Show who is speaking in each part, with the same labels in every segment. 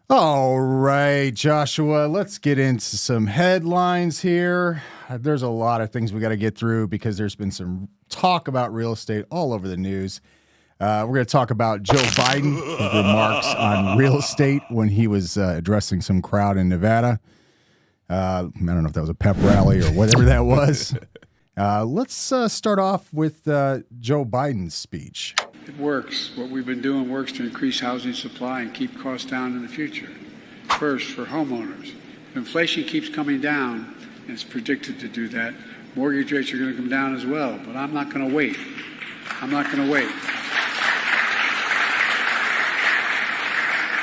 Speaker 1: All right, Joshua, let's get into some headlines here. There's a lot of things we got to get through because there's been some talk about real estate all over the news. We're going to talk about Joe Biden, his remarks on real estate when he was addressing some crowd in Nevada. I don't know if that was a pep rally or whatever that was. Let's start off with Joe Biden's speech.
Speaker 2: It works. What we've been doing works to increase housing supply and keep costs down in the future. First, for homeowners, if inflation keeps coming down, and it's predicted to do that, mortgage rates are going to come down as well. But I'm not going to wait. I'm not going to wait.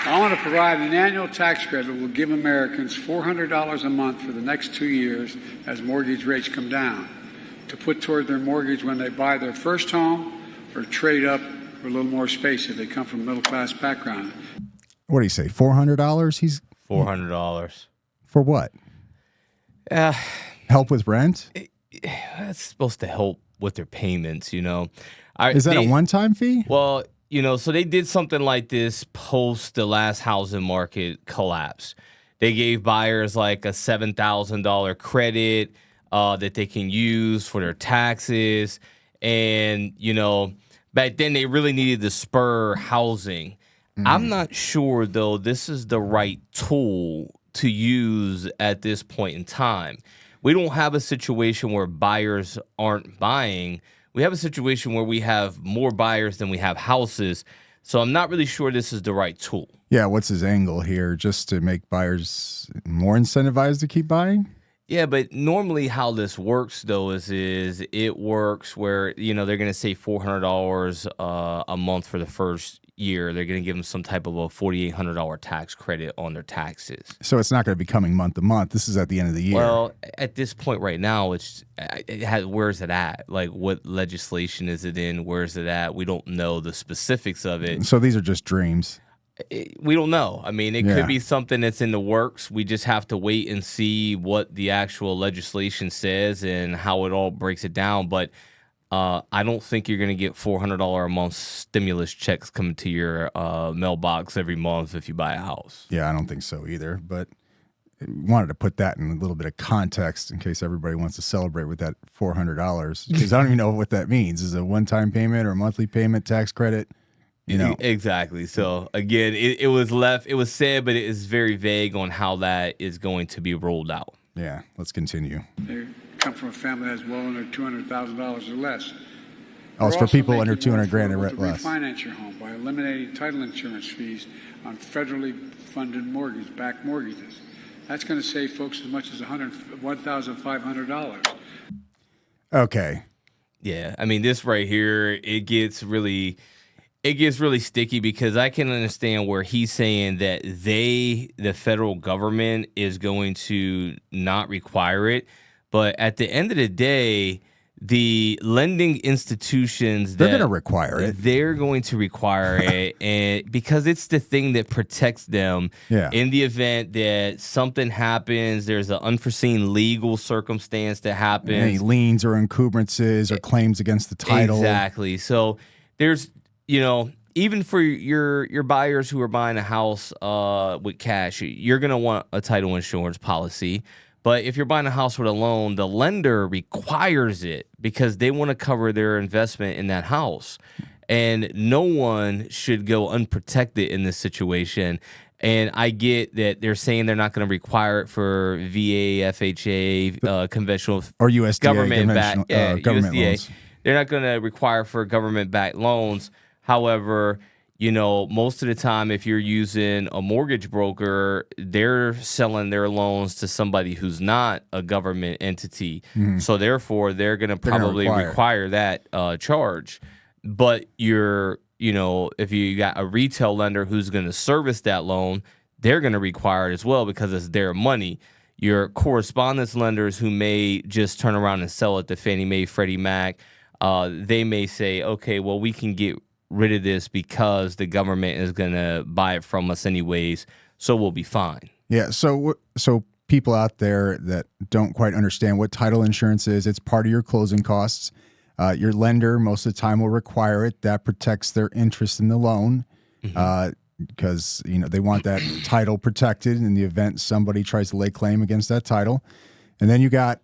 Speaker 2: I want to provide an annual tax credit that will give Americans $400 a month for the next 2 years as mortgage rates come down to put toward their mortgage when they buy their first home or trade up for a little more space if they come from a middle-class background.
Speaker 1: What do you say, $400? He's
Speaker 3: $400.
Speaker 1: For what? Help with rent?
Speaker 3: That's supposed to help with their payments, you know.
Speaker 1: Is that a one-time fee?
Speaker 3: Well, you know, so they did something like this post the last housing market collapse. They gave buyers like a $7,000 credit that they can use for their taxes. And, you know, back then they really needed to spur housing. I'm not sure, though, this is the right tool to use at this point in time. We don't have a situation where buyers aren't buying. We have a situation where we have more buyers than we have houses. So I'm not really sure this is the right tool.
Speaker 1: Yeah, what's his angle here? Just to make buyers more incentivized to keep buying?
Speaker 3: Yeah, but normally how this works, though, is it works where, you know, they're going to say $400 a month for the first year. They're going to give them some type of a $4,800 tax credit on their taxes.
Speaker 1: So it's not going to be coming month to month. This is at the end of the year.
Speaker 3: Well, at this point right now, where's it at? Like, what legislation is it in? Where's it at? We don't know the specifics of it.
Speaker 1: So these are just dreams.
Speaker 3: We don't know. I mean, it could be something that's in the works. We just have to wait and see what the actual legislation says and how it all breaks it down. But I don't think you're going to get $400 a month stimulus checks coming to your mailbox every month if you buy a house.
Speaker 1: Yeah, I don't think so either. But I wanted to put that in a little bit of context in case everybody wants to celebrate with that $400. Because I don't even know what that means. Is it a one-time payment or a monthly payment, tax credit? You know.
Speaker 3: Exactly. So again, it was said, but it is very vague on how that is going to be rolled out.
Speaker 1: Yeah, let's continue.
Speaker 2: They come from a family that has well under $200,000 or less.
Speaker 1: Oh, it's for people under 200 grand or less.
Speaker 2: Refinance your home by eliminating title insurance fees on federally funded backed mortgages. That's going to save folks as much as $1,500.
Speaker 1: Okay.
Speaker 3: Yeah, I mean, this right here, it gets really sticky because I can understand where he's saying that the federal government is going to not require it. But at the end of the day, the lending institutions,
Speaker 1: they're going to require it.
Speaker 3: They're going to require it, and because it's the thing that protects them in the event that something happens, there's an unforeseen legal circumstance that happens.
Speaker 1: Any liens or encumbrances or claims against the title.
Speaker 3: Exactly. So there's, you know, even for your buyers who are buying a house with cash, you're going to want a title insurance policy. But if you're buying a house with a loan, the lender requires it because they want to cover their investment in that house. And no one should go unprotected in this situation. And I get that they're saying they're not going to require it for VA, FHA, conventional
Speaker 1: or USDA
Speaker 3: government-backed
Speaker 1: government
Speaker 3: USDA.
Speaker 1: loans.
Speaker 3: They're not going to require for government-backed loans. However, you know, most of the time, if you're using a mortgage broker, they're selling their loans to somebody who's not a government entity. So therefore, they're going to probably require that charge. But if you got a retail lender who's going to service that loan, they're going to require it as well because it's their money. Your correspondence lenders who may just turn around and sell it to Fannie Mae, Freddie Mac, they may say, okay, well, we can get rid of this because the government is going to buy it from us anyways, so we'll be fine.
Speaker 1: Yeah, so people out there that don't quite understand what title insurance is, it's part of your closing costs. Your lender most of the time will require it. That protects their interest in the loan. because they want that title protected in the event somebody tries to lay claim against that title. And then you got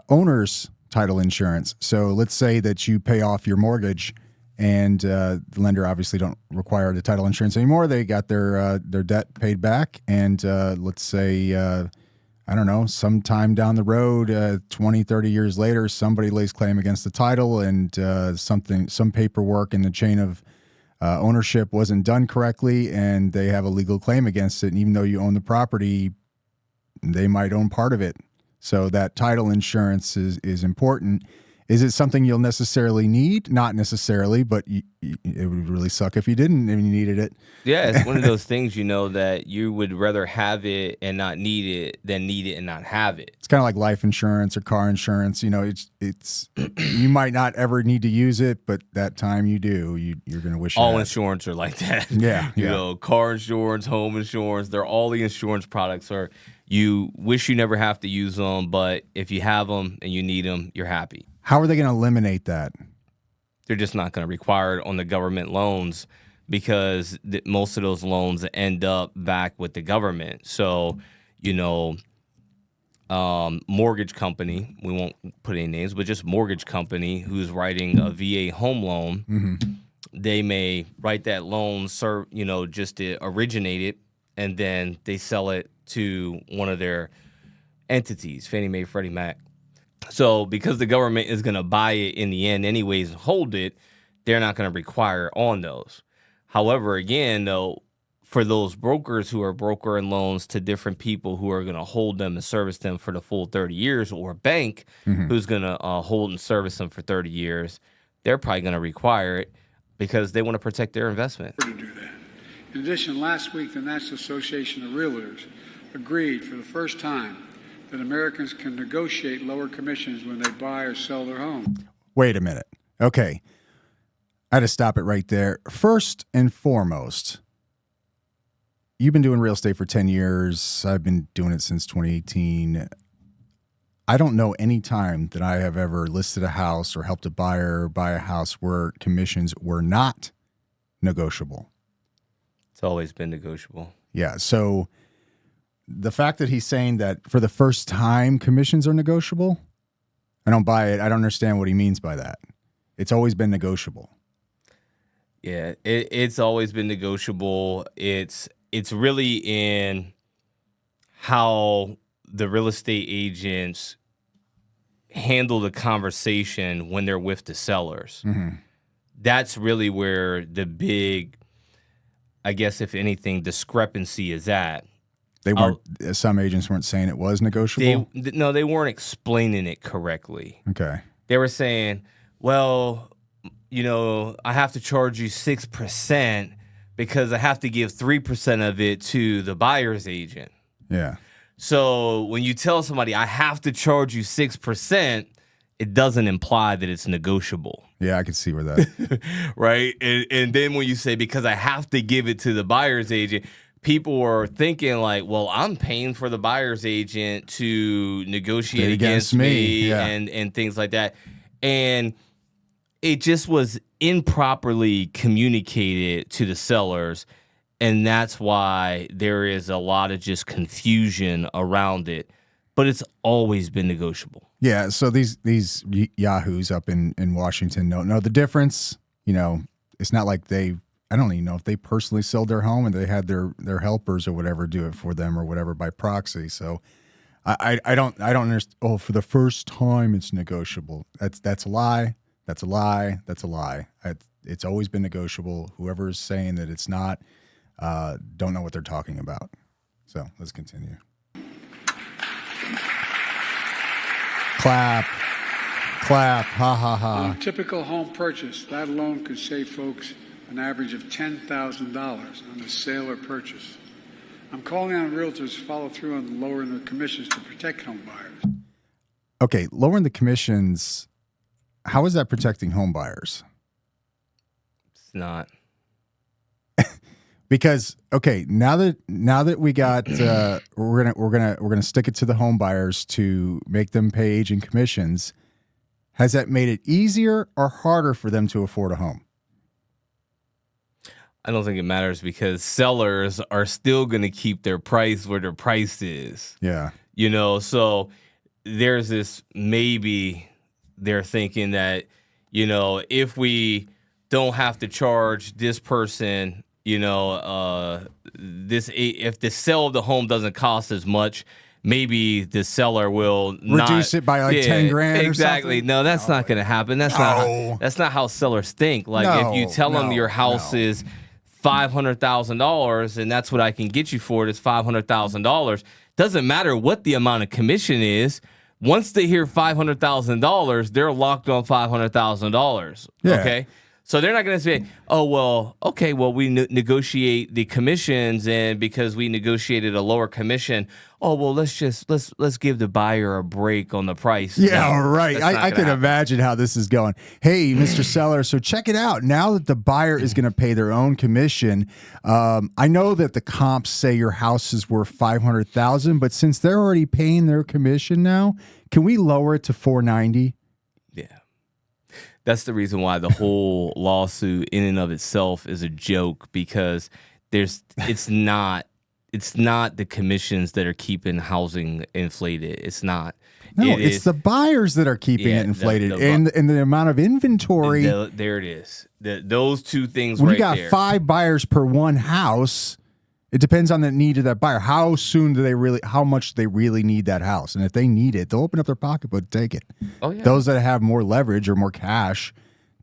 Speaker 1: owner's title insurance. So let's say that you pay off your mortgage, and the lender obviously don't require the title insurance anymore. They got their debt paid back, and let's say I don't know, sometime down the road, 20, 30 years later, somebody lays claim against the title, and some paperwork in the chain of ownership wasn't done correctly, and they have a legal claim against it. And even though you own the property, they might own part of it. So that title insurance is important. Is it something you'll necessarily need? Not necessarily, but it would really suck if you didn't and you needed it.
Speaker 3: Yeah, it's one of those things, that you would rather have it and not need it than need it and not have it.
Speaker 1: It's kind of like life insurance or car insurance. It's you might not ever need to use it, but that time you do, you're going to wish you
Speaker 3: all
Speaker 1: had.
Speaker 3: insurance are like that.
Speaker 1: Yeah.
Speaker 3: Car insurance, home insurance, they're all the insurance products are. You wish you never have to use them, but if you have them and you need them, you're happy.
Speaker 1: How are they going to eliminate that?
Speaker 3: They're just not going to require it on the government loans because most of those loans end up back with the government. So, mortgage company, we won't put any names, but just mortgage company who's writing a VA home loan, they may write that loan, just to originate it, and then they sell it to one of their entities, Fannie Mae, Freddie Mac. So because the government is going to buy it in the end anyways and hold it, they're not going to require on those. However, again, though, for those brokers who are brokering loans to different people who are going to hold them and service them for the full 30 years, or a bank who's going to hold and service them for 30 years, they're probably going to require it because they want to protect their investment.
Speaker 2: To do that. In addition, last week, the National Association of Realtors agreed for the first time that Americans can negotiate lower commissions when they buy or sell their home.
Speaker 1: Wait a minute. Okay. I had to stop it right there. First and foremost, you've been doing real estate for 10 years. I've been doing it since 2018. I don't know any time that I have ever listed a house or helped a buyer buy a house where commissions were not negotiable.
Speaker 3: It's always been negotiable.
Speaker 1: Yeah. So the fact that he's saying that for the first time commissions are negotiable, I don't buy it. I don't understand what he means by that. It's always been negotiable.
Speaker 3: Yeah, it's always been negotiable. It's really in how the real estate agents handle the conversation when they're with the sellers. That's really where the big, I guess, if anything, discrepancy is at.
Speaker 1: They weren't. Some agents weren't saying it was negotiable.
Speaker 3: They weren't explaining it correctly.
Speaker 1: Okay.
Speaker 3: They were saying, well, I have to charge you 6% because I have to give 3% of it to the buyer's agent.
Speaker 1: Yeah.
Speaker 3: So when you tell somebody I have to charge you 6%, it doesn't imply that it's negotiable.
Speaker 1: Yeah, I can see where that.
Speaker 3: Right? And then when you say because I have to give it to the buyer's agent, people are thinking like, well, I'm paying for the buyer's agent to negotiate against me
Speaker 1: yeah.
Speaker 3: and things like that. And it just was improperly communicated to the sellers. And that's why there is a lot of just confusion around it. But it's always been negotiable.
Speaker 1: Yeah, so these yahoos up in Washington don't know the difference. It's not like I don't even know if they personally sold their home and they had their helpers or whatever do it for them or whatever by proxy. So I don't understand. Oh, for the first time it's negotiable. That's a lie. That's a lie. That's a lie. It's always been negotiable. Whoever's saying that it's not don't know what they're talking about. So let's continue. Clap, ha, ha, ha.
Speaker 2: On a typical home purchase, that alone could save folks an average of $10,000 on the sale or purchase. I'm calling on realtors to follow through on lowering their commissions to protect home buyers.
Speaker 1: Okay, lowering the commissions, how is that protecting home buyers?
Speaker 3: It's not.
Speaker 1: Because now that we got we're gonna stick it to the home buyers to make them pay agent commissions. Has that made it easier or harder for them to afford a home?
Speaker 3: I don't think it matters because sellers are still going to keep their price where their price is.
Speaker 1: Yeah.
Speaker 3: So there's this, maybe they're thinking that, if we don't have to charge this person, if the sale of the home doesn't cost as much, maybe the seller will
Speaker 1: reduce it by like 10 grand
Speaker 3: exactly.
Speaker 1: or something.
Speaker 3: No, that's not going to happen. That's not how sellers think. Like if you tell them your house is $500,000 and that's what I can get you for it is $500,000. Doesn't matter what the amount of commission is. Once they hear $500,000, they're locked on $500,000.
Speaker 1: Yeah.
Speaker 3: Okay. So they're not going to say, "Oh well, okay, well we negotiate the commissions, and because we negotiated a lower commission, oh well, let's give the buyer a break on the price."
Speaker 1: Yeah,
Speaker 3: No,
Speaker 1: right.
Speaker 3: that's not
Speaker 1: I
Speaker 3: gonna
Speaker 1: can
Speaker 3: happen.
Speaker 1: imagine how this is going. Hey, Mr. Seller, so check it out. Now that the buyer is going to pay their own commission, I know that the comps say your house is worth $500,000, but since they're already paying their commission now, can we lower it to $490,000?
Speaker 3: Yeah. That's the reason why the whole lawsuit in and of itself is a joke, because it's not the commissions that are keeping housing inflated. It's not.
Speaker 1: No, it's the buyers that are keeping it inflated, and the amount of inventory.
Speaker 3: There it is. Those two things
Speaker 1: when
Speaker 3: right
Speaker 1: you got
Speaker 3: there.
Speaker 1: 5 buyers per one house, it depends on the need of that buyer. How much they really need that house. And if they need it, they'll open up their pocketbook to take it.
Speaker 3: Oh yeah.
Speaker 1: Those that have more leverage or more cash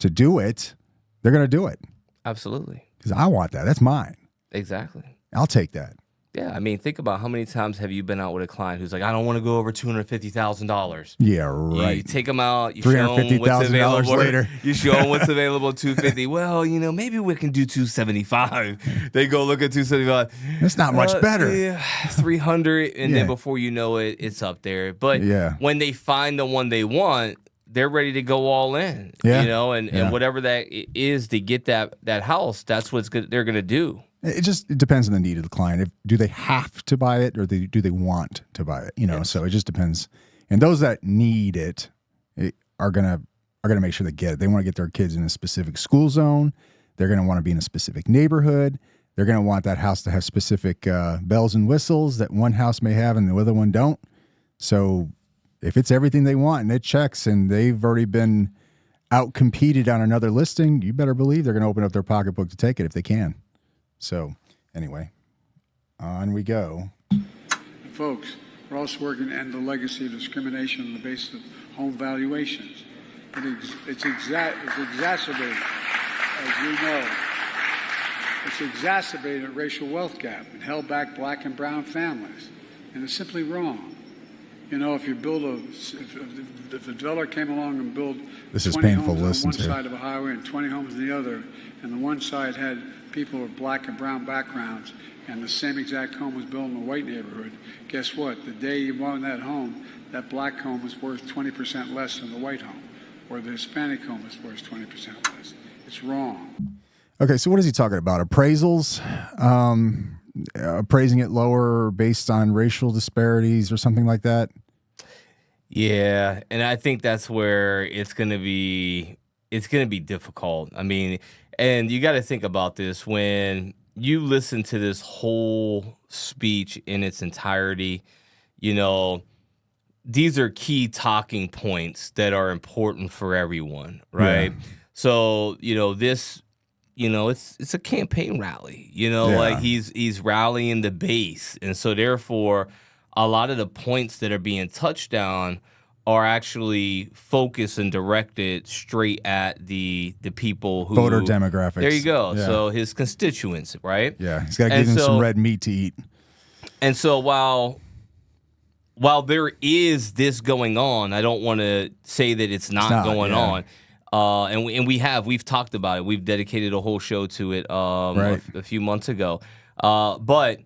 Speaker 1: to do it, they're going to do it.
Speaker 3: Absolutely.
Speaker 1: Because I want that. That's mine.
Speaker 3: Exactly.
Speaker 1: I'll take that.
Speaker 3: Yeah, I mean, think about how many times have you been out with a client who's like, I don't want to go over $250,000.
Speaker 1: Yeah, right.
Speaker 3: You take them out, you show them what's
Speaker 1: $350,000
Speaker 3: available.
Speaker 1: later.
Speaker 3: You show them what's available, $250. Well, maybe we can do $275. They go look at $275.
Speaker 1: That's not much better.
Speaker 3: Yeah, $300, and
Speaker 1: Yeah.
Speaker 3: then before you know it, it's up there. But
Speaker 1: Yeah.
Speaker 3: when they find the one they want, they're ready to go all in.
Speaker 1: Yeah.
Speaker 3: And whatever that is to get that house, that's what they're going to do.
Speaker 1: It depends on the need of the client. Do they have to buy it, or do they want to buy it?
Speaker 3: Yes.
Speaker 1: So it just depends. And those that need it are gonna make sure they get it. They want to get their kids in a specific school zone. They're gonna want to be in a specific neighborhood. They're gonna want that house to have specific bells and whistles that one house may have and the other one don't. So if it's everything they want and it checks, and they've already been out competed on another listing, you better believe they're gonna open up their pocketbook to take it if they can. So, anyway, on we go.
Speaker 2: Folks, we're also working to end the legacy of discrimination on the basis of home valuations. It's exacerbated, as you know, it's exacerbated a racial wealth gap and held back black and brown families. And it's simply wrong. If you build if a developer came along and built
Speaker 1: This is
Speaker 2: 20
Speaker 1: painful to
Speaker 2: homes on
Speaker 1: listen
Speaker 2: one
Speaker 1: to.
Speaker 2: side of a highway and 20 homes on the other, and the one side had people with black and brown backgrounds, and the same exact home was built in a white neighborhood, guess what? The day you bought that home, that black home is worth 20% less than the white home, or the Hispanic home is worth 20% less. It's wrong.
Speaker 1: Okay, so what is he talking about? Appraisals? Appraising it lower based on racial disparities or something like that?
Speaker 3: Yeah, and I think that's where it's gonna be difficult. I mean, and you got to think about this when you listen to this whole speech in its entirety. These are key talking points that are important for everyone, right?
Speaker 1: Yeah.
Speaker 3: So this, it's a campaign rally. Like he's rallying the base, and so therefore, a lot of the points that are being touched on are actually focused and directed straight at the people who
Speaker 1: Voter demographics.
Speaker 3: There you go.
Speaker 1: Yeah.
Speaker 3: So his constituents, right?
Speaker 1: Yeah, he's got to give them some red meat to eat.
Speaker 3: And so while there is this going on, I don't want to say that it's not going on. And we've talked about it. We've dedicated a whole show to it a few months ago. But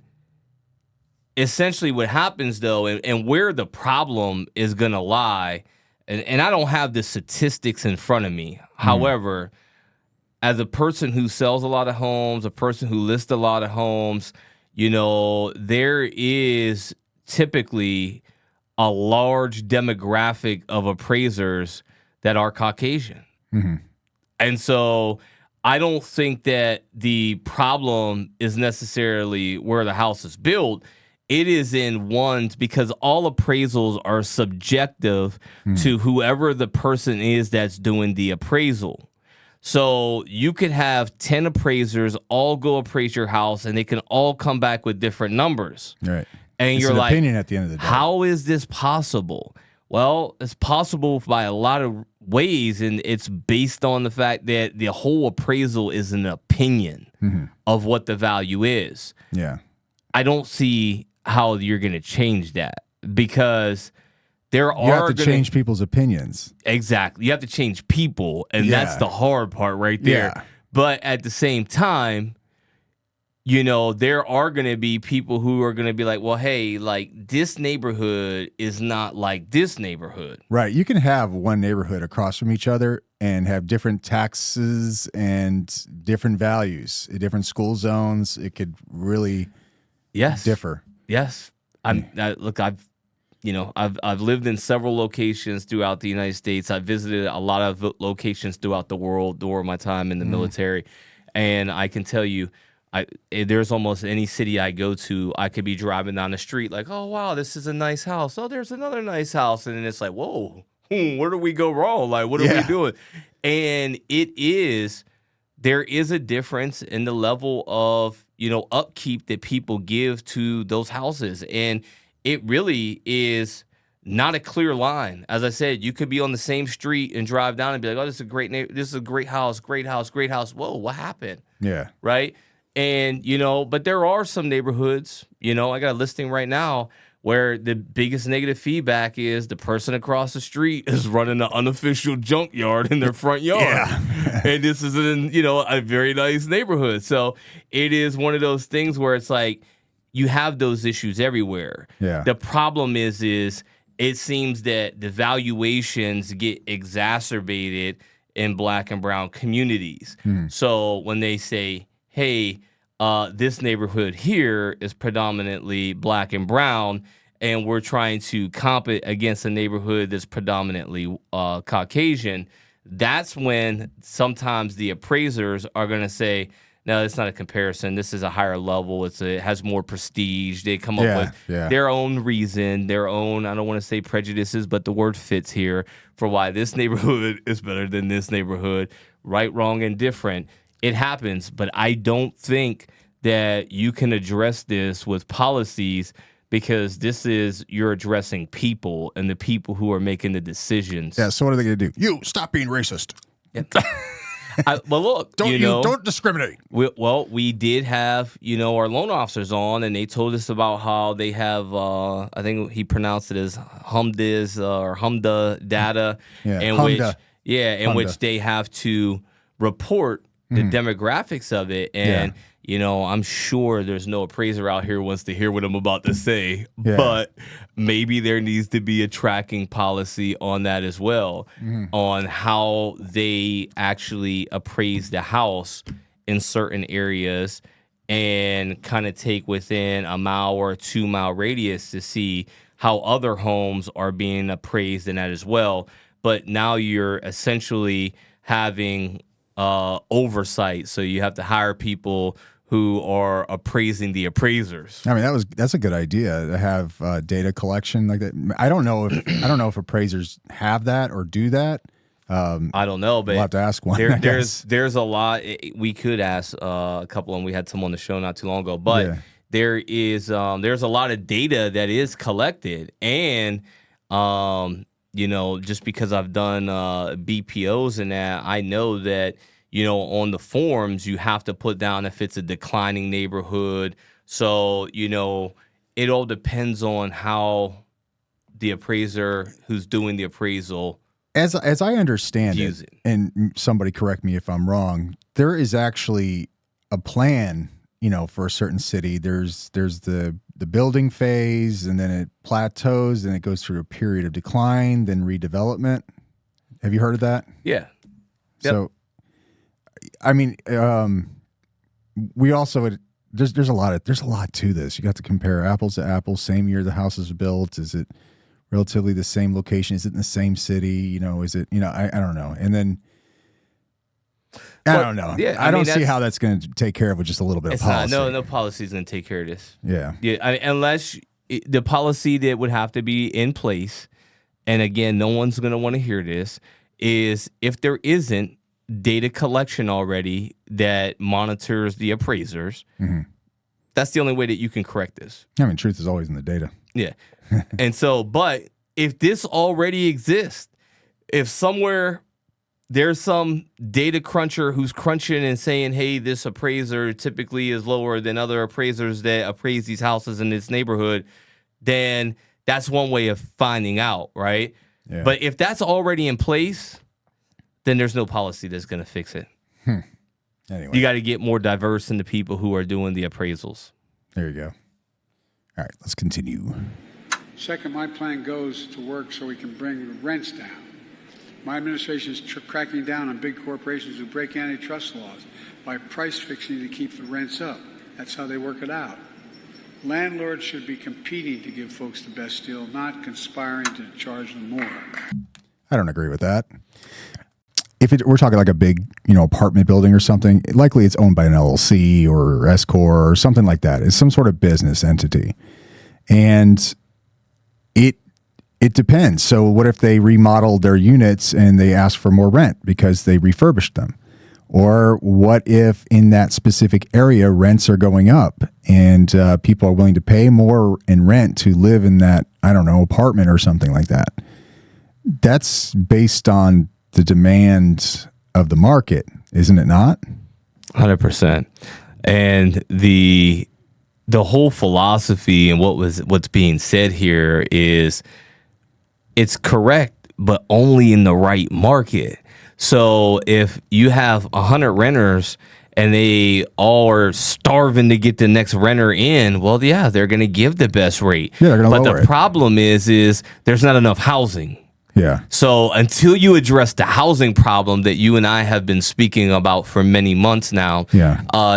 Speaker 3: essentially what happens though, and where the problem is going to lie, and I don't have the statistics in front of me. However, as a person who sells a lot of homes, a person who lists a lot of homes, there is typically a large demographic of appraisers that are Caucasian.
Speaker 1: Mm-hmm.
Speaker 3: And so I don't think that the problem is necessarily where the house is built. It is in ones because all appraisals are subjective to whoever the person is that's doing the appraisal. So you could have 10 appraisers all go appraise your house and they can all come back with different numbers.
Speaker 1: Right.
Speaker 3: And
Speaker 1: It's
Speaker 3: you're
Speaker 1: an
Speaker 3: like,
Speaker 1: opinion at the end of the day.
Speaker 3: how is this possible? Well, it's possible by a lot of ways, and it's based on the fact that the whole appraisal is an opinion of what the value is.
Speaker 1: Yeah.
Speaker 3: I don't see how you're going to change that because there
Speaker 1: You have to change people's opinions.
Speaker 3: Exactly. You have to change people, and that's
Speaker 1: Yeah.
Speaker 3: the hard part right there.
Speaker 1: Yeah.
Speaker 3: But at the same time, you know, there are going to be people who are going to be like, well, hey, like this neighborhood is not like this neighborhood.
Speaker 1: Right. You can have one neighborhood across from each other and have different taxes and different values, different school zones. It could really differ.
Speaker 3: Yes. Look, I've lived in several locations throughout the United States. I've visited a lot of locations throughout the world during my time in the military. And I can tell you, there's almost any city I go to, I could be driving down the street like, oh, wow, this is a nice house. Oh, there's another nice house. And then it's like, whoa, where did we go wrong? Like, what are we doing? And there is a difference in the level of, upkeep that people give to those houses. And it really is not a clear line. As I said, you could be on the same street and drive down and be like, oh, this is a this is a great house, great house, great house. Whoa, what happened?
Speaker 1: Yeah.
Speaker 3: Right. And, but there are some neighborhoods, I got a listing right now where the biggest negative feedback is the person across the street is running an unofficial junkyard in their front yard.
Speaker 1: Yeah.
Speaker 3: And this is in, a very nice neighborhood. So it is one of those things where it's like you have those issues everywhere.
Speaker 1: Yeah.
Speaker 3: The problem is it seems that the valuations get exacerbated in Black and brown communities. So when they say, hey, this neighborhood here is predominantly Black and brown, and we're trying to comp it against a neighborhood that's predominantly Caucasian, that's when sometimes the appraisers are going to say, no, it's not a comparison. This is a higher level. It has more prestige. They come up with their own reason, their own, I don't want to say prejudices, but the word fits here for why this neighborhood is better than this neighborhood. Right, wrong, and different. It happens, but I don't think that you can address this with policies because you're addressing people and the people who are making the decisions.
Speaker 1: Yeah, so what are they going to do? You, stop being racist.
Speaker 3: Well, look,
Speaker 1: don't discriminate.
Speaker 3: We did have, our loan officers on, and they told us about how they have, I think he pronounced it as HUMDA or HUMDA data, in which they have to report the demographics of it. And, I'm sure there's no appraiser out here who wants to hear what I'm about to say, but maybe there needs to be a tracking policy on that as well, on how they actually appraise the house in certain areas and kind of take within a mile or a 2 mile radius to see how other homes are being appraised in that as well. But now you're essentially having oversight. So you have to hire people who are appraising the appraisers.
Speaker 1: I mean, that's a good idea to have data collection like that. I don't know if appraisers have that or do that.
Speaker 3: I don't know, but
Speaker 1: we'll have to ask one.
Speaker 3: There's a lot. We could ask a couple, and we had someone on the show not too long ago. But there's a lot of data that is collected, and just because I've done BPOs and that, I know that, on the forms, you have to put down if it's a declining neighborhood. So, it all depends on how the appraiser who's doing the appraisal.
Speaker 1: As I understand it, and somebody correct me if I'm wrong, there is actually a plan, for a certain city. There's the building phase, and then it plateaus, and it goes through a period of decline, then redevelopment. Have you heard of that?
Speaker 3: Yeah.
Speaker 1: Yep. So, I mean, we also there's a lot to this. You got to compare apples to apples. Same year the house is built. Is it relatively the same location? Is it in the same city? Is it? I don't know. And then I don't know.
Speaker 3: Yeah,
Speaker 1: I don't see how that's going to take care of with just a little bit of policy.
Speaker 3: No policy is going to take care of this.
Speaker 1: Yeah.
Speaker 3: Unless the policy that would have to be in place, and again, no one's going to want to hear this, is if there isn't data collection already that monitors the appraisers, that's the only way that you can correct this.
Speaker 1: I mean, truth is always in the data.
Speaker 3: Yeah. And so, but if this already exists, if somewhere there's some data cruncher who's crunching and saying, hey, this appraiser typically is lower than other appraisers that appraise these houses in this neighborhood, then that's one way of finding out, right?
Speaker 1: Yeah.
Speaker 3: But if that's already in place, then there's no policy that's going to fix it.
Speaker 1: Anyway.
Speaker 3: You got to get more diverse in the people who are doing the appraisals.
Speaker 1: There you go. All right, let's continue.
Speaker 2: Second, my plan goes to work so we can bring the rents down. My administration is cracking down on big corporations who break antitrust laws by price fixing to keep the rents up. That's how they work it out. Landlords should be competing to give folks the best deal, not conspiring to charge them more.
Speaker 1: I don't agree with that. If we're talking like a big, apartment building or something, likely it's owned by an LLC or S Corp or something like that. It's some sort of business entity. And it depends. So what if they remodeled their units and they ask for more rent because they refurbished them? Or what if in that specific area rents are going up and people are willing to pay more in rent to live in that, apartment or something like that? That's based on the demand of the market, isn't it not?
Speaker 3: 100%. And the whole philosophy and what's being said here is it's correct, but only in the right market. So if you have 100 renters and they all are starving to get the next renter in, well, yeah, they're going to give the best rate.
Speaker 1: Yeah, they're going to lower it.
Speaker 3: But the problem is there's not enough housing.
Speaker 1: Yeah.
Speaker 3: So until you address the housing problem that you and I have been speaking about for many months now,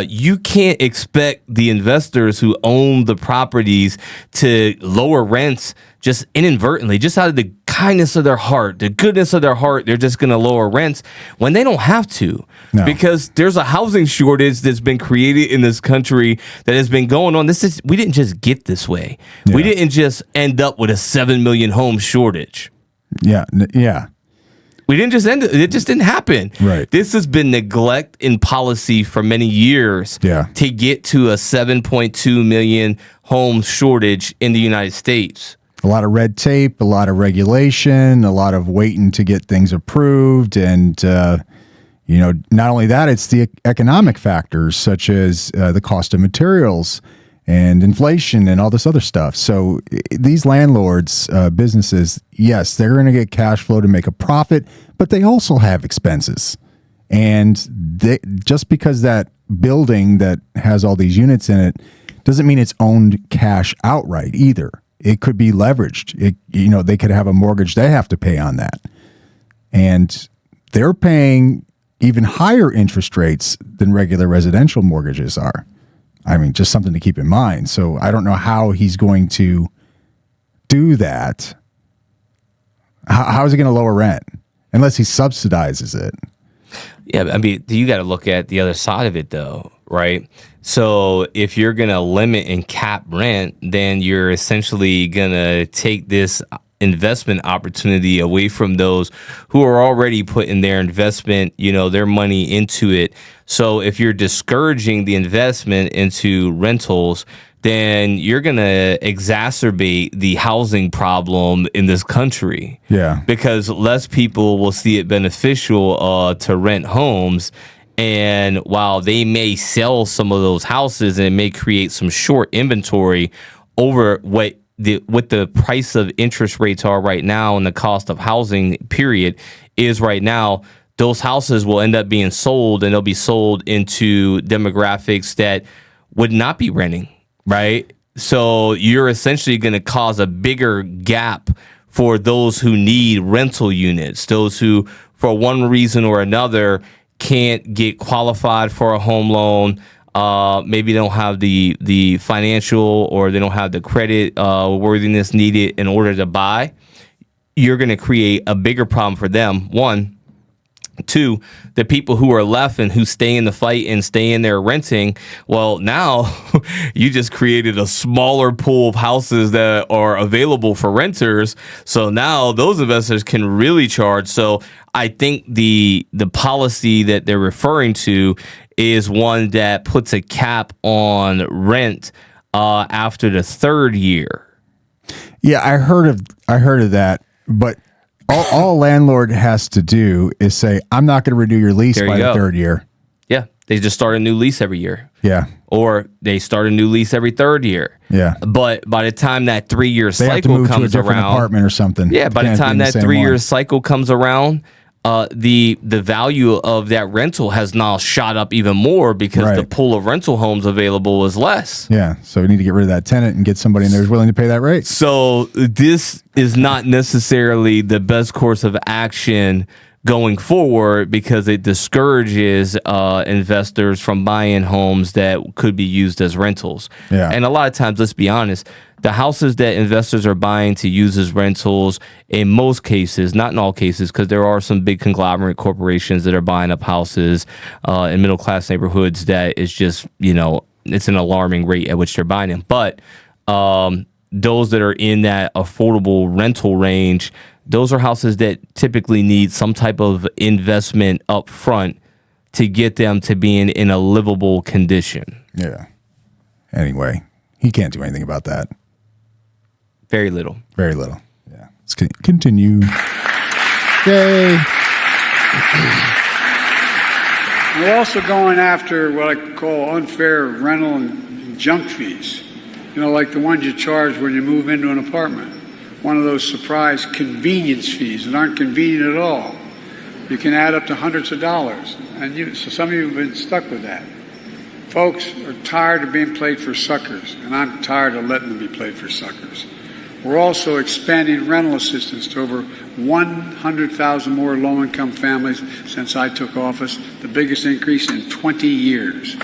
Speaker 3: you can't expect the investors who own the properties to lower rents just inadvertently, just out of the kindness of their heart, the goodness of their heart. They're just going to lower rents when they don't have to, because there's a housing shortage that's been created in this country that has been going on. We didn't just get this way. Yeah. We didn't just end up with a 7 million home shortage.
Speaker 1: Yeah.
Speaker 3: We didn't just end it. It just didn't happen.
Speaker 1: Right.
Speaker 3: This has been neglect in policy for many years to get to a 7.2 million home shortage in the United States.
Speaker 1: A lot of red tape, a lot of regulation, a lot of waiting to get things approved. And, not only that, it's the economic factors such as the cost of materials and inflation and all this other stuff. So these landlords, businesses, yes, they're going to get cash flow to make a profit, but they also have expenses. And just because that building that has all these units in it doesn't mean it's owned cash outright either. It could be leveraged. They could have a mortgage they have to pay on that. And they're paying even higher interest rates than regular residential mortgages are. I mean, just something to keep in mind. So I don't know how he's going to do that. How is he going to lower rent? Unless he subsidizes it.
Speaker 3: Yeah, I mean, you got to look at the other side of it, though, right? So if you're going to limit and cap rent, then you're essentially going to take this investment opportunity away from those who are already putting their investment, their money into it. So if you're discouraging the investment into rentals, then you're going to exacerbate the housing problem in this country.
Speaker 1: Yeah.
Speaker 3: Because less people will see it beneficial to rent homes. And while they may sell some of those houses and it may create some short inventory over what the price of interest rates are right now and the cost of housing period is right now, those houses will end up being sold, and they'll be sold into demographics that would not be renting, right? So you're essentially going to cause a bigger gap for those who need rental units, those who, for one reason or another, can't get qualified for a home loan. Maybe they don't have the financial, or they don't have the credit worthiness needed in order to buy. You're going to create a bigger problem for them. One, Two, the people who are left and who stay in the fight and stay in there renting, well, now you just created a smaller pool of houses that are available for renters. So now those investors can really charge. So I think the policy that they're referring to is one that puts a cap on rent after the third year.
Speaker 1: Yeah, I heard of that, but all a landlord has to do is say, I'm not going to renew your lease by the third year.
Speaker 3: Yeah, they just start a new lease every year.
Speaker 1: Yeah.
Speaker 3: Or they start a new lease every third year.
Speaker 1: Yeah.
Speaker 3: But by the time that 3-year cycle
Speaker 1: have to move
Speaker 3: comes
Speaker 1: to a different
Speaker 3: around,
Speaker 1: apartment or something.
Speaker 3: Yeah, by the time that 3-year cycle comes around, the value of that rental has now shot up even more because the pool of rental homes available is less.
Speaker 1: Yeah, so we need to get rid of that tenant and get somebody in there who's willing to pay that rate.
Speaker 3: So this is not necessarily the best course of action going forward because it discourages investors from buying homes that could be used as rentals.
Speaker 1: Yeah.
Speaker 3: And a lot of times, let's be honest, the houses that investors are buying to use as rentals, in most cases, not in all cases, because there are some big conglomerate corporations that are buying up houses in middle-class neighborhoods that is just, it's an alarming rate at which they're buying them. But those that are in that affordable rental range, those are houses that typically need some type of investment up front to get them to being in a livable condition.
Speaker 1: Yeah. Anyway, he can't do anything about that.
Speaker 3: Very little.
Speaker 1: Very little. Yeah. Let's continue. Yay.
Speaker 2: We're also going after what I call unfair rental and junk fees. Like the ones you charge when you move into an apartment. One of those surprise convenience fees that aren't convenient at all. You can add up to hundreds of dollars. And so some of you have been stuck with that. Folks are tired of being played for suckers, and I'm tired of letting them be played for suckers. We're also expanding rental assistance to over 100,000 more low-income families since I took office, the biggest increase in 20 years.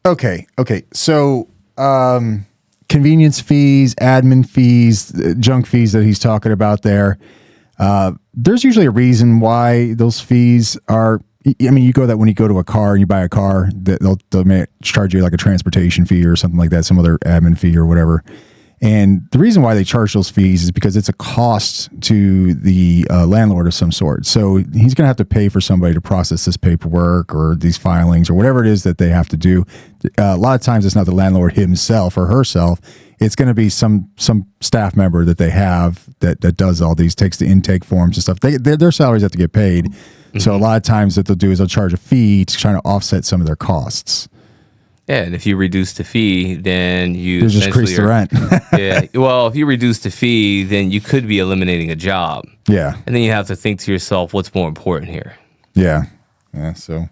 Speaker 1: Okay. So convenience fees, admin fees, junk fees that he's talking about there, there's usually a reason why those fees are. I mean, when you go to a car and you buy a car, they'll may charge you like a transportation fee or something like that, some other admin fee or whatever. And the reason why they charge those fees is because it's a cost to the landlord of some sort. So he's going to have to pay for somebody to process this paperwork or these filings or whatever it is that they have to do. A lot of times it's not the landlord himself or herself. It's going to be some staff member that they have that does all these, takes the intake forms and stuff. Their salaries have to get paid. Mm-hmm. So a lot of times what they'll do is they'll charge a fee to try to offset some of their costs.
Speaker 3: Yeah, and if you reduce the fee, then you
Speaker 1: just increase the rent.
Speaker 3: Yeah, well, if you reduce the fee, then you could be eliminating a job.
Speaker 1: Yeah.
Speaker 3: And then you have to think to yourself, what's more important here?
Speaker 1: Yeah. So.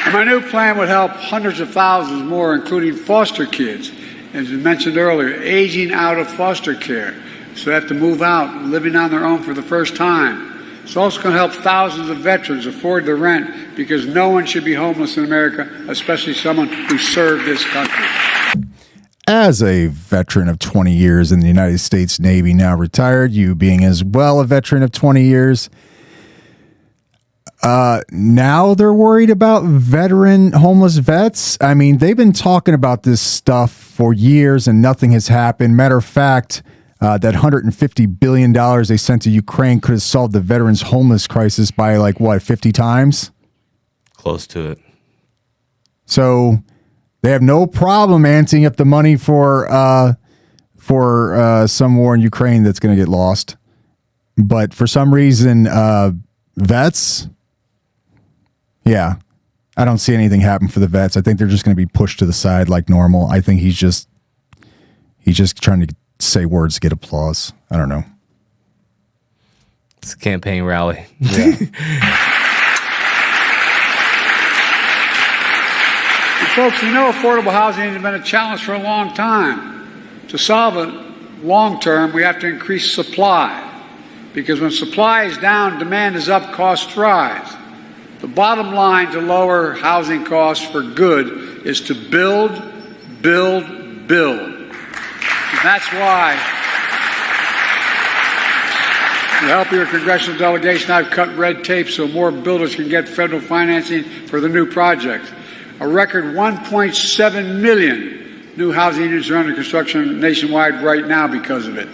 Speaker 2: And my new plan would help hundreds of thousands more, including foster kids, as you mentioned earlier, aging out of foster care. So they have to move out, living on their own for the first time. It's also going to help thousands of veterans afford the rent because no one should be homeless in America, especially someone who served this country.
Speaker 1: As a veteran of 20 years in the United States Navy, now retired, you being as well a veteran of 20 years, now they're worried about veteran homeless vets. I mean, they've been talking about this stuff for years and nothing has happened. Matter of fact, that $150 billion they sent to Ukraine could have solved the veterans' homeless crisis by 50 times?
Speaker 3: Close to it.
Speaker 1: So they have no problem amping up the money for some war in Ukraine that's going to get lost. But for some reason, vets, yeah, I don't see anything happen for the vets. I think they're just going to be pushed to the side like normal. I think he's just trying to say words to get applause. I don't know.
Speaker 3: It's a campaign rally.
Speaker 1: Yeah.
Speaker 2: Folks, affordable housing has been a challenge for a long time. To solve it long term, we have to increase supply. Because when supply is down, demand is up, costs rise. The bottom line to lower housing costs for good is to build, build, build. And that's why the help of your congressional delegation, I've cut red tape so more builders can get federal financing for the new projects. A record 1.7 million new housing units are under construction nationwide right now because of it.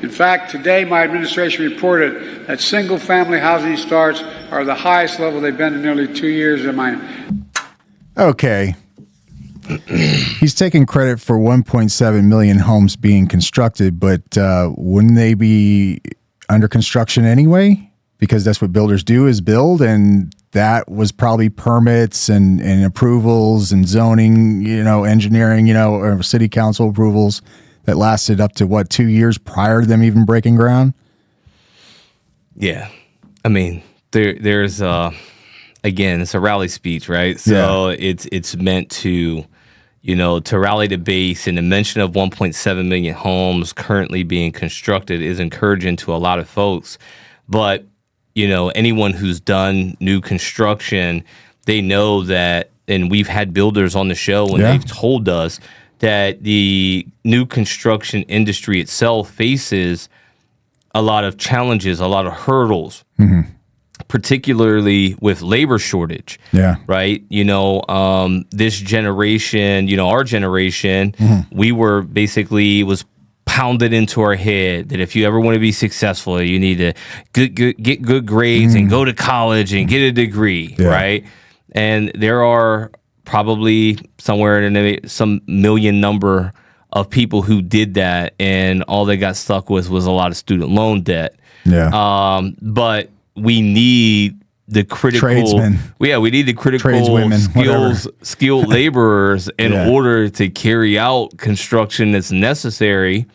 Speaker 2: In fact, today my administration reported that single-family housing starts are the highest level they've been in nearly 2 years.
Speaker 1: Okay. He's taking credit for 1.7 million homes being constructed, but wouldn't they be under construction anyway? Because that's what builders do, is build, and that was probably permits and approvals and zoning, engineering, or city council approvals that lasted up to 2 years prior to them even breaking ground?
Speaker 3: Yeah. I mean, there's again, it's a rally speech, right? So it's meant to, to rally the base, and the mention of 1.7 million homes currently being constructed is encouraging to a lot of folks. But, anyone who's done new construction, they know that, and we've had builders on the show and they've told us that the new construction industry itself faces a lot of challenges, a lot of hurdles, particularly with labor shortage. Yeah. Right. This generation, our generation, we were basically was pounded into our head that if you ever want to be successful, you need to get good grades and go to college and get a degree. Yeah. Right. And there are probably somewhere in some million number of people who did that, and all they got stuck with was a lot of student loan debt. Yeah. But we need the critical tradesmen. We need the critical skilled laborers in order to carry out construction that's necessary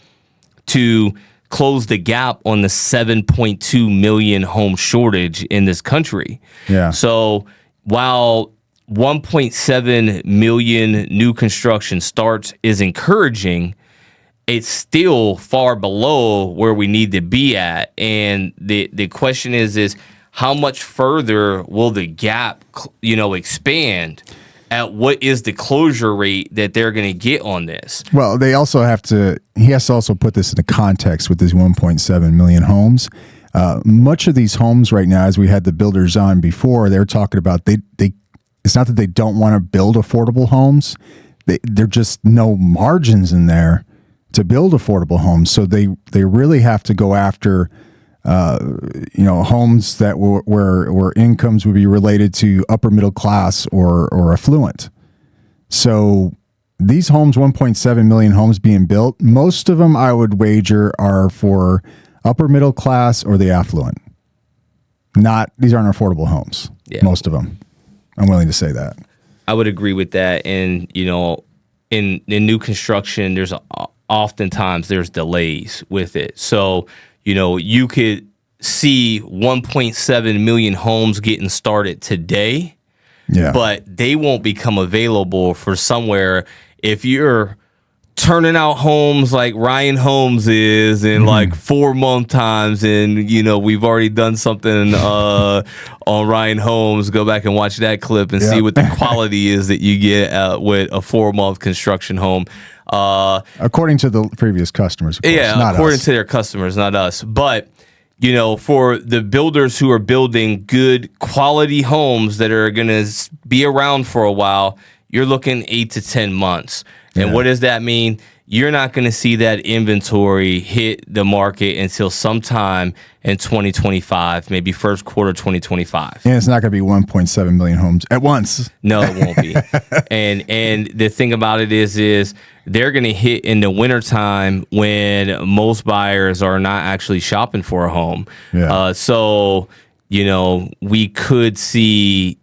Speaker 3: to close the gap on the 7.2 million home shortage in this country. Yeah. So while 1.7 million new construction starts is encouraging, it's still far below where we need to be at. And the question is how much further will the gap, expand? At what is the closure rate that they're going to get on this? Well,
Speaker 1: he has to also put this into context with these 1.7 million homes. Much of these homes right now, as we had the builders on before, they're talking about it's not that they don't want to build affordable homes. They're just no margins in there to build affordable homes. So they really have to go after homes that where incomes would be related to upper middle class or affluent. So these homes, 1.7 million homes being built, most of them I would wager are for upper middle class or the affluent. These aren't affordable homes. Yeah. Most of them. I'm willing to say that.
Speaker 3: I would agree with that. And, in new construction, oftentimes there's delays with it. So, you could see 1.7 million homes getting started today, but they won't become available for somewhere if you're turning out homes like Ryan Holmes is in like 4 month times. And, we've already done something on Ryan Holmes. Go back and watch that clip and see what the quality is that you get with a 4 month construction home.
Speaker 1: According to the previous customers, of course, not
Speaker 3: according
Speaker 1: us.
Speaker 3: to their customers, not us. But, for the builders who are building good quality homes that are going to be around for a while, you're looking 8 to 10 months. And what does that mean? You're not going to see that inventory hit the market until sometime in 2025, maybe first quarter 2025.
Speaker 1: And it's not going to be 1.7 million homes at once.
Speaker 3: No, it won't be. And the thing about it is they're going to hit in the wintertime when most buyers are not actually shopping for a home. Yeah. So, we could see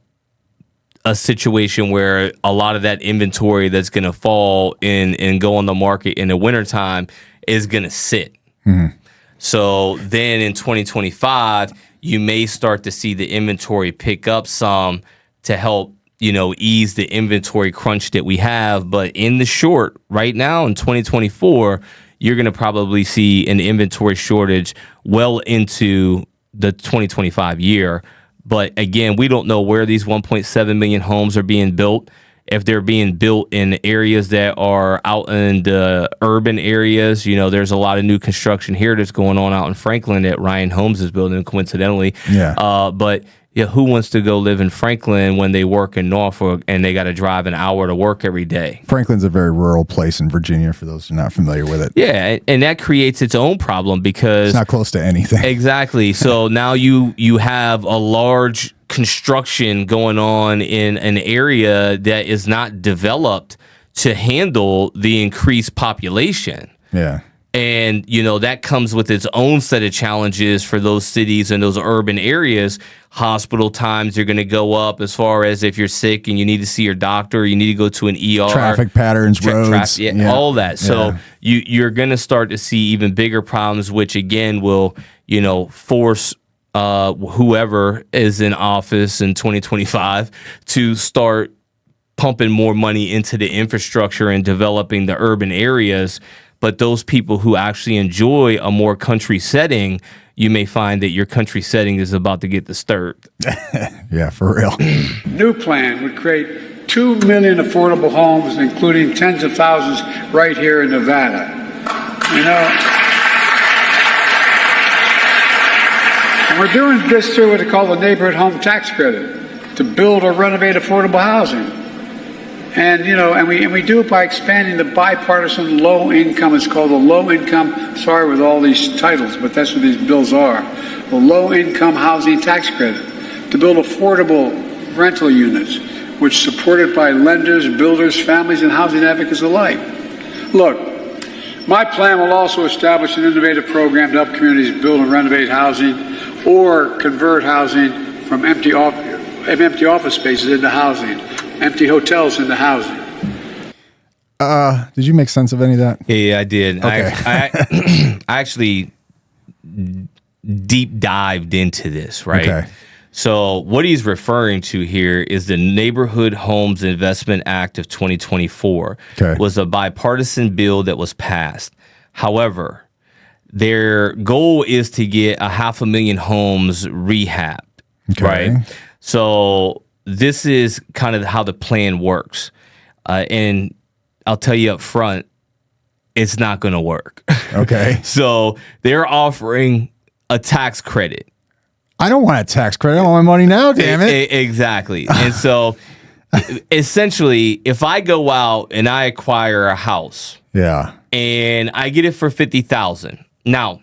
Speaker 3: a situation where a lot of that inventory that's going to fall in and go on the market in the wintertime is going to sit. Mm-hmm. So then in 2025, you may start to see the inventory pick up some to help, ease the inventory crunch that we have. But in the short, right now in 2024, you're going to probably see an inventory shortage well into the 2025 year. But again, we don't know where these 1.7 million homes are being built. if they're being built in areas that are out in the urban areas. There's a lot of new construction here that's going on out in Franklin that Ryan Holmes is building, coincidentally.
Speaker 1: Yeah.
Speaker 3: But yeah, who wants to go live in Franklin when they work in Norfolk and they got to drive an hour to work every day?
Speaker 1: Franklin's a very rural place in Virginia, for those who are not familiar with it.
Speaker 3: Yeah, and that creates its own problem because
Speaker 1: It's not close to anything.
Speaker 3: Exactly. So now you have a large construction going on in an area that is not developed to handle the increased population.
Speaker 1: Yeah.
Speaker 3: And, that comes with its own set of challenges for those cities and those urban areas. Hospital times are going to go up as far as if you're sick and you need to see your doctor, you need to go to an ER.
Speaker 1: Traffic patterns, roads.
Speaker 3: All that. So you're going to start to see even bigger problems, which again will, force whoever is in office in 2025 to start pumping more money into the infrastructure and developing the urban areas. But those people who actually enjoy a more country setting, you may find that your country setting is about to get disturbed.
Speaker 1: Yeah, for real.
Speaker 2: New plan would create 2 million affordable homes, including tens of thousands right here in Nevada. And we're doing this through what they call the neighborhood home tax credit to build or renovate affordable housing. And we do it by expanding the bipartisan low income. It's called the low income. Sorry with all these titles, but that's what these bills are. The low income housing tax credit to build affordable rental units, which is supported by lenders, builders, families, and housing advocates alike. Look, my plan will also establish an innovative program to help communities build and renovate housing or convert housing from empty office spaces into housing. Empty hotels into housing.
Speaker 1: Did you make sense of any of that?
Speaker 3: Yeah, I did.
Speaker 1: Okay.
Speaker 3: I actually deep dived into this, right?
Speaker 1: Okay.
Speaker 3: So what he's referring to here is the Neighborhood Homes Investment Act of 2024.
Speaker 1: Okay.
Speaker 3: Was a bipartisan bill that was passed. However, their goal is to get 500,000 homes rehabbed,
Speaker 1: Okay.
Speaker 3: right? So this is kind of how the plan works. And I'll tell you up front, it's not going to work.
Speaker 1: Okay.
Speaker 3: So they're offering a tax credit.
Speaker 1: I don't want a tax credit. I want my money now, damn it.
Speaker 3: Exactly. And so essentially, if I go out and I acquire a house
Speaker 1: Yeah.
Speaker 3: and I get it for $50,000. Now,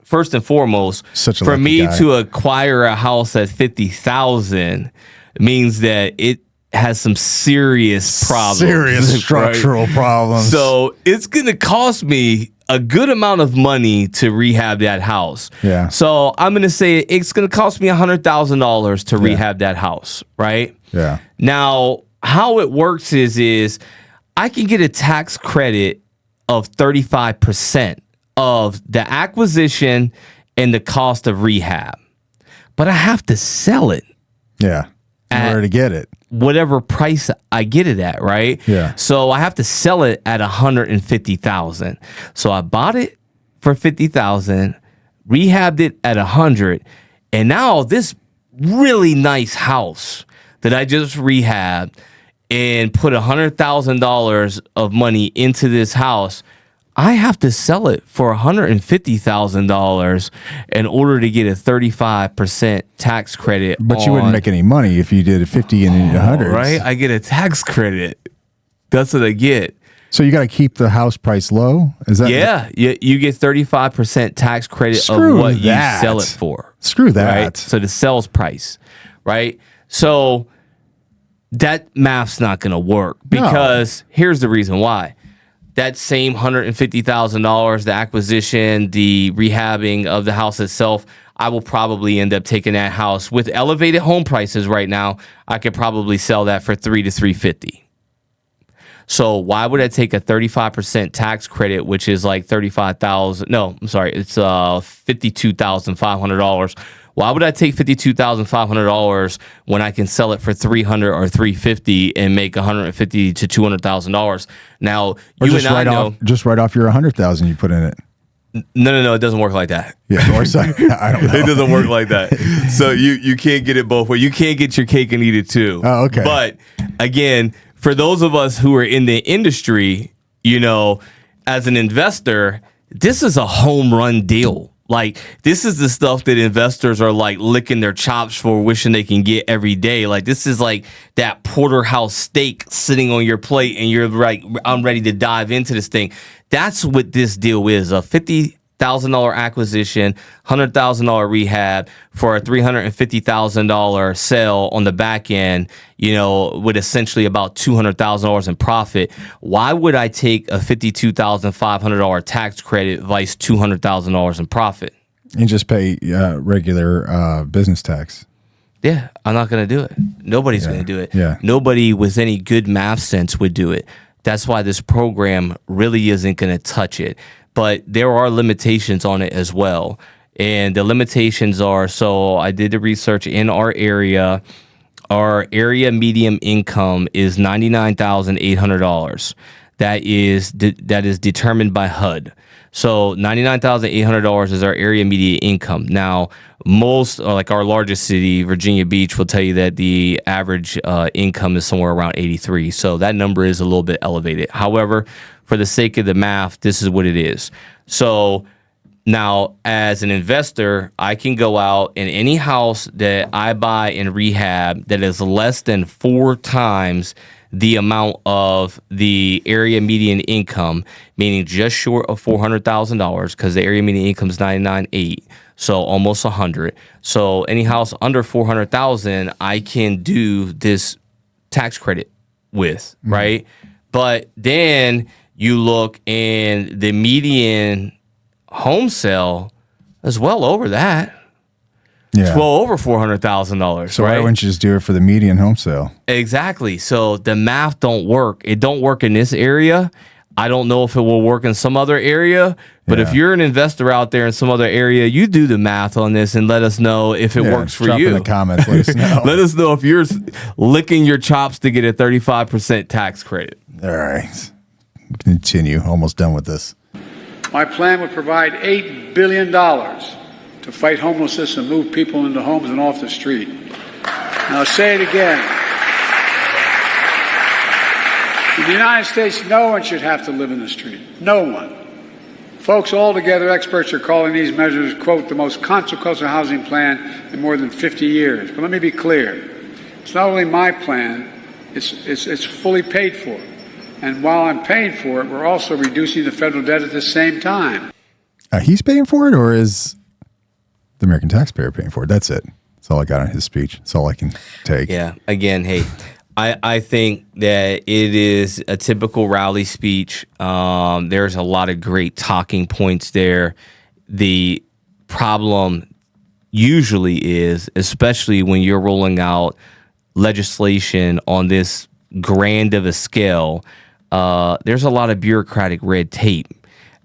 Speaker 3: first and foremost,
Speaker 1: Such a
Speaker 3: for
Speaker 1: lucky
Speaker 3: me
Speaker 1: guy.
Speaker 3: to acquire a house at $50,000 means that it has some serious problems.
Speaker 1: Serious
Speaker 3: right?
Speaker 1: structural problems.
Speaker 3: So it's going to cost me a good amount of money to rehab that house.
Speaker 1: Yeah.
Speaker 3: So I'm going to say it's going to cost me $100,000 to rehab that house, right?
Speaker 1: Yeah.
Speaker 3: Now, how it works is I can get a tax credit of 35% of the acquisition and the cost of rehab, but I have to sell it.
Speaker 1: Yeah. In order to get it.
Speaker 3: Whatever price I get it at, right?
Speaker 1: Yeah.
Speaker 3: So I have to sell it at $150,000. So I bought it for $50,000, rehabbed it at $100,000, and now this really nice house that I just rehabbed and put $100,000 of money into this house, I have to sell it for $150,000 in order to get a 35% tax credit.
Speaker 1: But you wouldn't make any money if you did a 50 and a 100.
Speaker 3: Right? I get a tax credit. That's what I get.
Speaker 1: So you got to keep the house price low? Is that?
Speaker 3: Yeah, you get 35% tax credit
Speaker 1: Screw
Speaker 3: of what
Speaker 1: that.
Speaker 3: you sell it for.
Speaker 1: Screw that.
Speaker 3: Right? So the sales price, right? So that math's not going to work because here's the reason why. That same $150,000, the acquisition, the rehabbing of the house itself, I will probably end up taking that house with elevated home prices right now. I could probably sell that for $300,000 to $350,000. So why would I take a 35% tax credit, which is like $35,000? No, I'm sorry, it's $52,500. Why would I take $52,500 when I can sell it for $300,000 or $350,000 and make $150,000 to $200,000? Now,
Speaker 1: Or
Speaker 3: you
Speaker 1: just
Speaker 3: and I
Speaker 1: write
Speaker 3: know.
Speaker 1: just write off your 100,000 you put in it.
Speaker 3: No, it doesn't work like that.
Speaker 1: Yeah, or so, I don't know.
Speaker 3: It doesn't work like that. So you can't get it both ways. You can't get your cake and eat it too.
Speaker 1: Oh, okay.
Speaker 3: But again, for those of us who are in the industry, you know, as an investor, this is a home run deal. Like, this is the stuff that investors are like licking their chops for, wishing they can get every day. Like, this is like that porterhouse steak sitting on your plate and you're like, I'm ready to dive into this thing. That's what this deal is, a $50,000 acquisition, $100,000 rehab for a $350,000 sale on the back end, you know, with essentially about $200,000 in profit. Why would I take a $52,500 tax credit vice $200,000 in profit?
Speaker 1: And just pay regular business tax.
Speaker 3: Yeah, I'm not going to do it. Nobody's going to do it.
Speaker 1: Yeah.
Speaker 3: Nobody with any good math sense would do it. That's why this program really isn't going to touch it. But there are limitations on it as well. And the limitations are, so I did the research in our area. Our area median income is $99,800. That is determined by HUD. So $99,800 is our area median income. Now, most, like our largest city, Virginia Beach, will tell you that the average income is somewhere around 83. So that number is a little bit elevated. However, for the sake of the math, this is what it is. So now, as an investor, I can go out in any house that I buy in rehab that is less than 4 times the amount of the area median income, meaning just short of $400,000, because the area median income is $99,800, so almost $100,000. So any house under $400,000, I can do this tax credit with, right? But then you look and the median home sale is well over that.
Speaker 1: Yeah.
Speaker 3: It's well over $400,000.
Speaker 1: So
Speaker 3: right?
Speaker 1: why wouldn't you just do it for the median home sale?
Speaker 3: Exactly. So the math don't work. It don't work in this area. I don't know if it will work in some other area, but if you're an investor out there in some other area, you do the math on this and let us know if it works for
Speaker 1: drop
Speaker 3: you.
Speaker 1: in the comments. Let us know.
Speaker 3: Let us know if you're licking your chops to get a 35% tax credit.
Speaker 1: All right. Continue. Almost done with this.
Speaker 2: My plan would provide $8 billion to fight homelessness and move people into homes and off the street. Now, I'll say it again. In the United States, no one should have to live in the street. No one. Folks, altogether, experts are calling these measures, quote, the most consequential housing plan in more than 50 years. But let me be clear. It's not only my plan, it's fully paid for. And while I'm paying for it, we're also reducing the federal debt at the same time.
Speaker 1: He's paying for it, or is the American taxpayer paying for it? That's it. That's all I got on his speech. That's all I can take.
Speaker 3: Yeah. Again, hey, I think that it is a typical rally speech. There's a lot of great talking points there. The problem usually is, especially when you're rolling out legislation on this grand of a scale, there's a lot of bureaucratic red tape.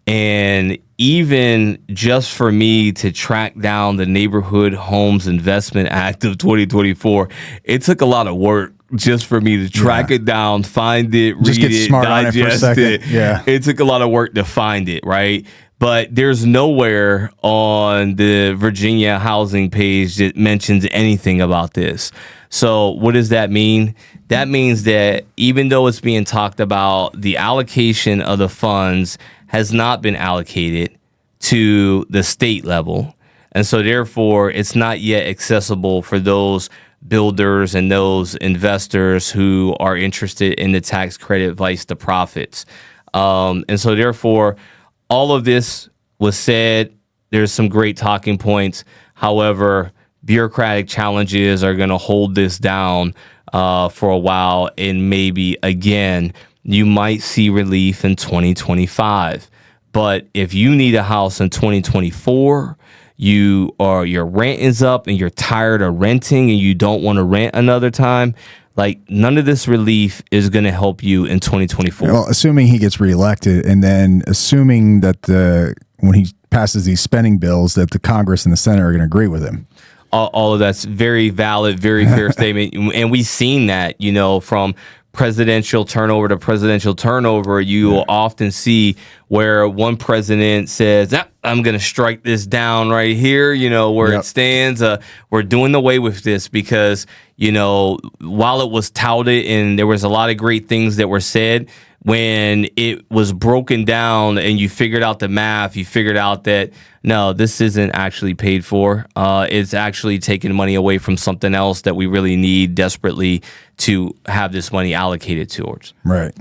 Speaker 3: And even just for me to track down the Neighborhood Homes Investment Act of 2024, it took a lot of work just for me to track it down, find it,
Speaker 1: just
Speaker 3: read
Speaker 1: get
Speaker 3: it,
Speaker 1: smart on it for a
Speaker 3: digest
Speaker 1: second.
Speaker 3: it.
Speaker 1: Yeah.
Speaker 3: It took a lot of work to find it, right? But there's nowhere on the Virginia housing page that mentions anything about this. So what does that mean? That means that even though it's being talked about, the allocation of the funds has not been allocated to the state level. And so therefore, it's not yet accessible for those builders and those investors who are interested in the tax credit vice the profits. And so therefore, all of this was said. There's some great talking points. However, bureaucratic challenges are going to hold this down for a while, and maybe again you might see relief in 2025. But if you need a house in 2024, your rent is up and you're tired of renting and you don't want to rent another time, like none of this relief is going to help you in 2024.
Speaker 1: Well, assuming he gets reelected, and then assuming that when he passes these spending bills, that the Congress and the Senate are going to agree with him.
Speaker 3: All of that's very valid, very fair statement. And we've seen that, from presidential turnover to presidential turnover, you will often see where one president says, I'm going to strike this down right here, where it stands. We're doing away with this because, while it was touted and there was a lot of great things that were said, when it was broken down and you figured out the math, you figured out that, no, this isn't actually paid for. It's actually taking money away from something else that we really need desperately to have this money allocated towards.
Speaker 1: Right.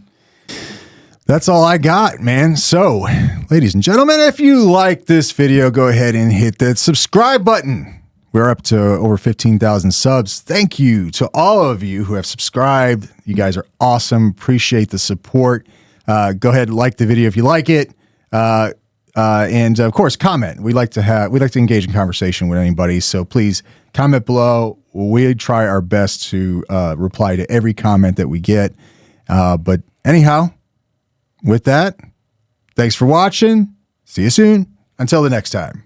Speaker 1: That's all I got, man. So, ladies and gentlemen, if you like this video, go ahead and hit that subscribe button. We're up to over 15,000 subs. Thank you to all of you who have subscribed. You guys are awesome. Appreciate the support. Go ahead and like the video if you like it. And of course, comment. We like to engage in conversation with anybody. So please comment below. We try our best to reply to every comment that we get. But anyhow, with that, thanks for watching. See you soon. Until the next time.